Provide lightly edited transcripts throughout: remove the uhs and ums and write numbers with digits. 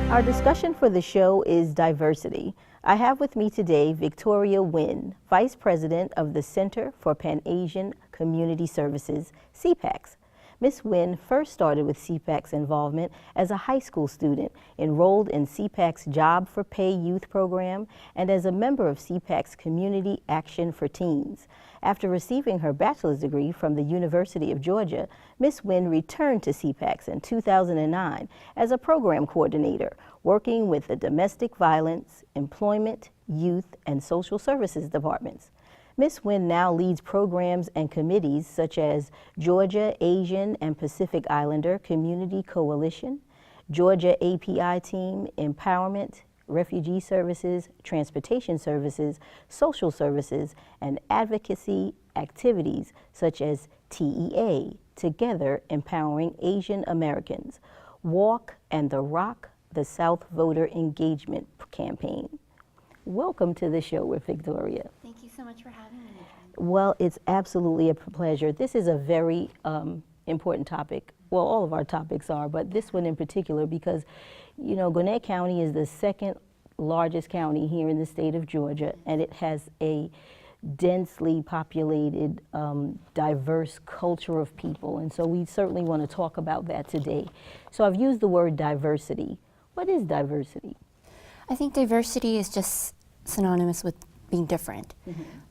Our discussion for the show is diversity. I have with me today Victoria Huynh, Vice President of the Center for Pan-Asian Community Services, CPACS. Ms. Huynh first started with CPACS involvement as a high school student, enrolled in CPACS Job for Pay Youth Program, and as a member of CPACS Community Action for Teens. After receiving her bachelor's degree from the University of Georgia, Ms. Huynh returned to CPACS in 2009 as a program coordinator, working with the Domestic Violence, Employment, Youth, and Social Services departments. Ms. Huynh now leads programs and committees such as Georgia Asian and Pacific Islander Community Coalition, Georgia API Team, Empowerment, Refugee Services, Transportation Services, Social Services, and advocacy activities such as TEA, Together Empowering Asian Americans, Walk and the Rock the South Voter Engagement Campaign. Welcome to the show with Victoria. Thank you so much for having me. Well, it's absolutely a pleasure. This is a very important topic. Well, all of our topics are, but this one in particular because, you know, Gwinnett County is the second largest county here in the state of Georgia, and it has a densely populated, diverse culture of people, and so we certainly want to talk about that today. So I've used the word diversity. What is diversity? I think diversity is just synonymous with being different.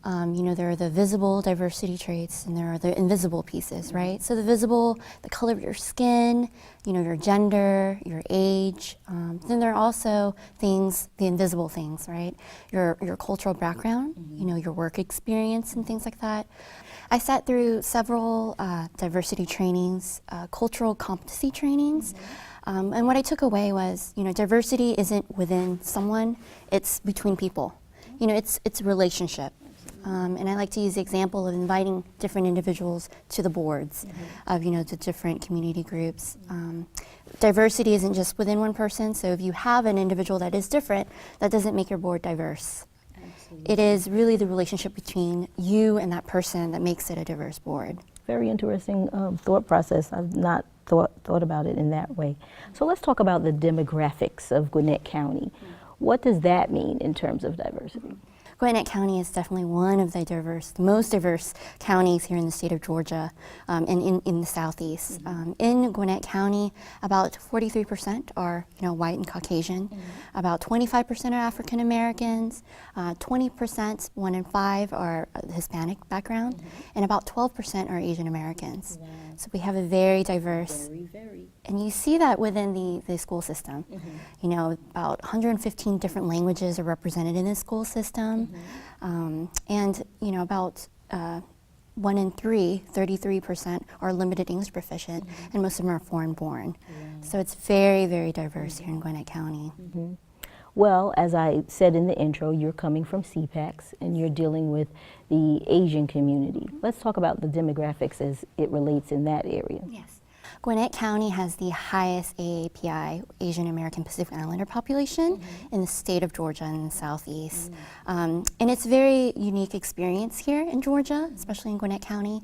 You know, there are the visible diversity traits and there are the invisible pieces, right? So the visible, the color of your skin, you know, your gender, your age. Then there are also things, the invisible things, right? Your cultural background, you know, your work experience and things like that. I sat through several diversity trainings, cultural competency trainings. And what I took away was, you know, diversity isn't within someone, it's between people. You know, it's a relationship. And I like to use the example of inviting different individuals to the boards of, you know, the different community groups. Diversity isn't just within one person, so if you have an individual that is different, that doesn't make your board diverse. Absolutely. It is really the relationship between you and that person that makes it a diverse board. Very interesting thought process. I've not thought about it in that way. So let's talk about the demographics of Gwinnett County. What does that mean in terms of diversity? Gwinnett County is definitely one of the most diverse counties here in the state of Georgia and in the southeast. In Gwinnett County, about 43% are, you know, white and Caucasian. About 25% are African Americans. 20%, 1 in 5, are Hispanic background, and about 12% are Asian Americans. Wow. So we have a very diverse, and you see that within the school system. You know, about 115 different languages are represented in the school system, and you know, about 1 in 3, 33% are limited English proficient, and most of them are foreign born. So it's very, very diverse here in Gwinnett County. Well, as I said in the intro, you're coming from CPACS and you're dealing with the Asian community. Let's talk about the demographics as it relates in that area. Yes. Gwinnett County has the highest AAPI, Asian American Pacific Islander population in the state of Georgia and the southeast. And it's a very unique experience here in Georgia, especially in Gwinnett County.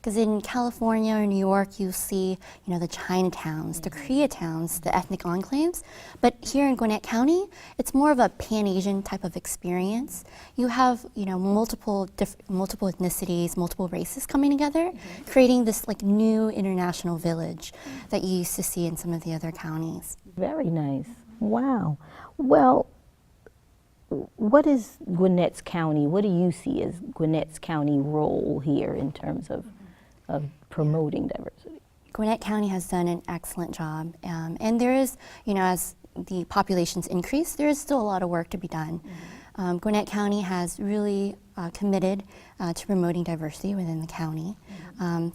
Because in California or New York, you see, you know, the Chinatowns, the Koreatowns, the ethnic enclaves. But here in Gwinnett County, it's more of a Pan-Asian type of experience. You have, you know, multiple ethnicities, multiple races coming together, creating this like new international village that you used to see in some of the other counties. Very nice. Wow. Well, what is Gwinnett's County? What do you see as Gwinnett's County role here in terms of promoting diversity? Gwinnett County has done an excellent job, and there is, you know, as the populations increase, there is still a lot of work to be done. Gwinnett County has really committed to promoting diversity within the county.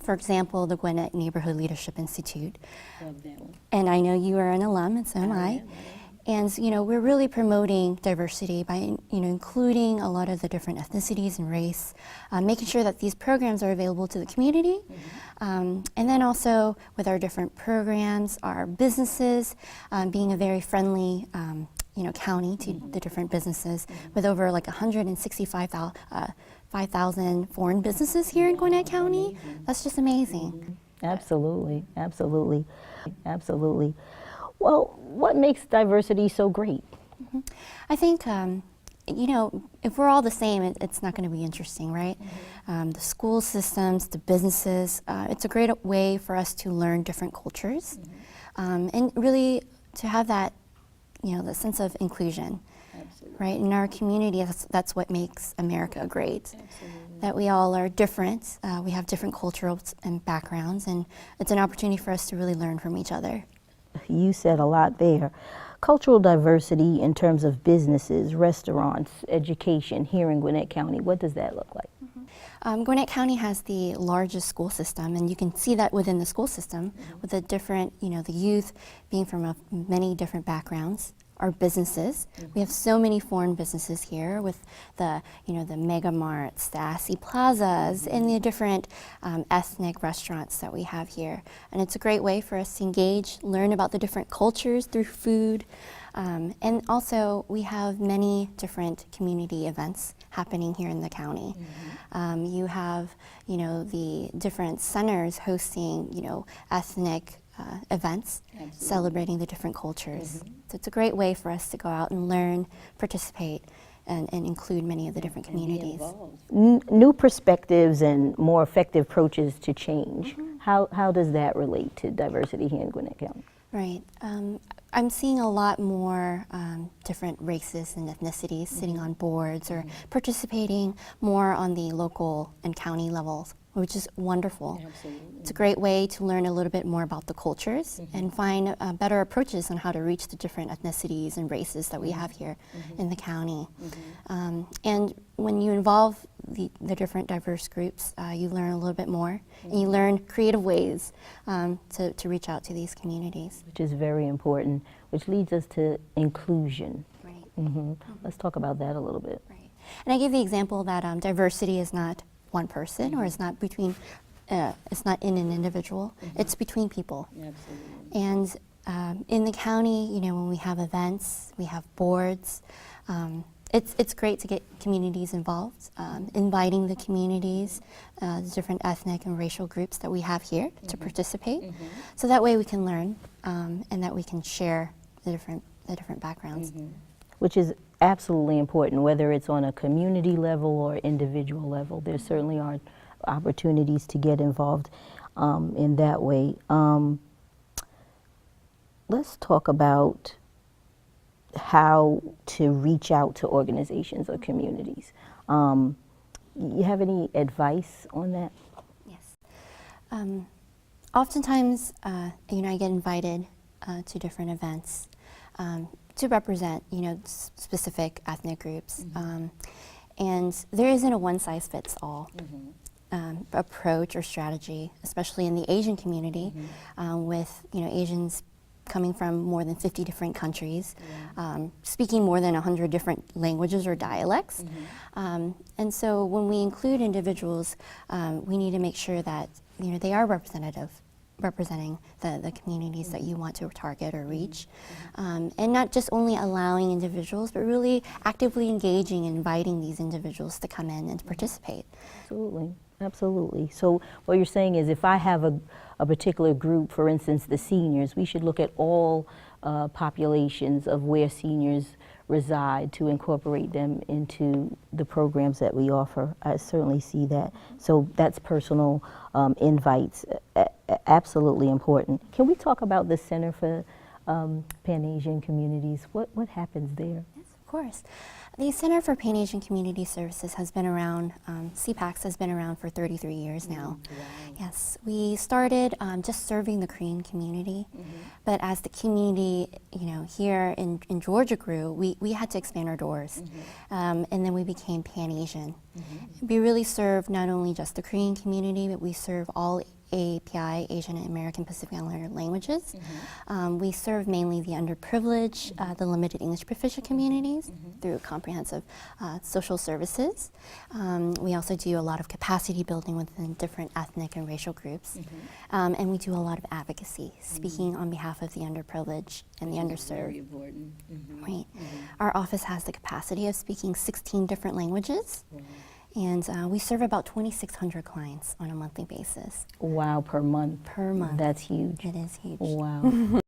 For example, the Gwinnett Neighborhood Leadership Institute. Love that one. And I know you are an alum, and so am I. And you know, we're really promoting diversity by, you know, including a lot of the different ethnicities and race, making sure that these programs are available to the community, and then also with our different programs, our businesses, being a very friendly, you know, county to the different businesses, with over like 165,000 foreign businesses here in Gwinnett County. That's just amazing. Absolutely, absolutely, absolutely. Well, what makes diversity so great? I think, you know, if we're all the same, it's not going to be interesting, right? The school systems, the businesses, it's a great way for us to learn different cultures and really to have that, you know, the sense of inclusion. Absolutely. Right? In our community, that's what makes America great. Absolutely. That we all are different, we have different cultures and backgrounds, and it's an opportunity for us to really learn from each other. You said a lot there. Cultural diversity in terms of businesses, restaurants, education here in Gwinnett County, what does that look like? Gwinnett County has the largest school system, and you can see that within the school system with the different, you know, the youth being from many different backgrounds. Our businesses, we have so many foreign businesses here with the, you know, the mega marts, the ASSI plazas, and the different ethnic restaurants that we have here. And it's a great way for us to engage, learn about the different cultures through food. And also, we have many different community events happening here in the county. You have, you know, the different centers hosting, you know, ethnic events, celebrating the different cultures. So it's a great way for us to go out and learn, participate, and include many of the different communities. New perspectives and more effective approaches to change. How does that relate to diversity here in Gwinnett County? Right. I'm seeing a lot more different races and ethnicities sitting on boards or participating more on the local and county levels, which is wonderful. Absolutely. It's a great way to learn a little bit more about the cultures and find better approaches on how to reach the different ethnicities and races that we have here in the county. And when you involve the different diverse groups, you learn a little bit more and you learn creative ways to reach out to these communities. Which is very important, which leads us to inclusion. Right. Let's talk about that a little bit. Right. And I give the example that diversity is not one person, or it's not between, it's not in an individual, it's between people. Absolutely. And in the county, you know, when we have events, we have boards, it's great to get communities involved, inviting the communities, the different ethnic and racial groups that we have here to participate, so that way we can learn and that we can share the different backgrounds. Which is absolutely important, whether it's on a community level or individual level. There certainly are opportunities to get involved in that way. Let's talk about how to reach out to organizations or communities. You have any advice on that? Yes. Oftentimes, you know, I get invited to different events to represent, you know, specific ethnic groups, and there isn't a one-size-fits-all approach or strategy, especially in the Asian community, with, you know, Asians coming from more than 50 different countries, speaking more than 100 different languages or dialects, and so when we include individuals, we need to make sure that, you know, they are representing the communities that you want to target or reach, and not just only allowing individuals, but really actively engaging and inviting these individuals to come in and to participate. Absolutely, absolutely. So what you're saying is, if I have a particular group, for instance, the seniors, we should look at all populations of where seniors reside to incorporate them into the programs that we offer. I certainly see that. So that's personal invites, absolutely important. Can we talk about the Center for Pan-Asian Communities? What happens there? Yes, of course. The Center for Pan-Asian Community Services has been around, CPACS has been around for 33 years now. Wow. Yes, we started just serving the Korean community, but as the community, you know, here in Georgia grew, we had to expand our doors, and then we became Pan-Asian. We really serve not only just the Korean community, but we serve all API, Asian and American Pacific Islander languages. We serve mainly the underprivileged, the limited English proficient communities through comprehensive social services. We also do a lot of capacity building within different ethnic and racial groups. And we do a lot of advocacy, speaking on behalf of the underprivileged and the underserved. Very important. Right. Our office has the capacity of speaking 16 different languages. And we serve about 2,600 clients on a monthly basis. Wow, per month? Per month. That's huge. It is huge. Wow.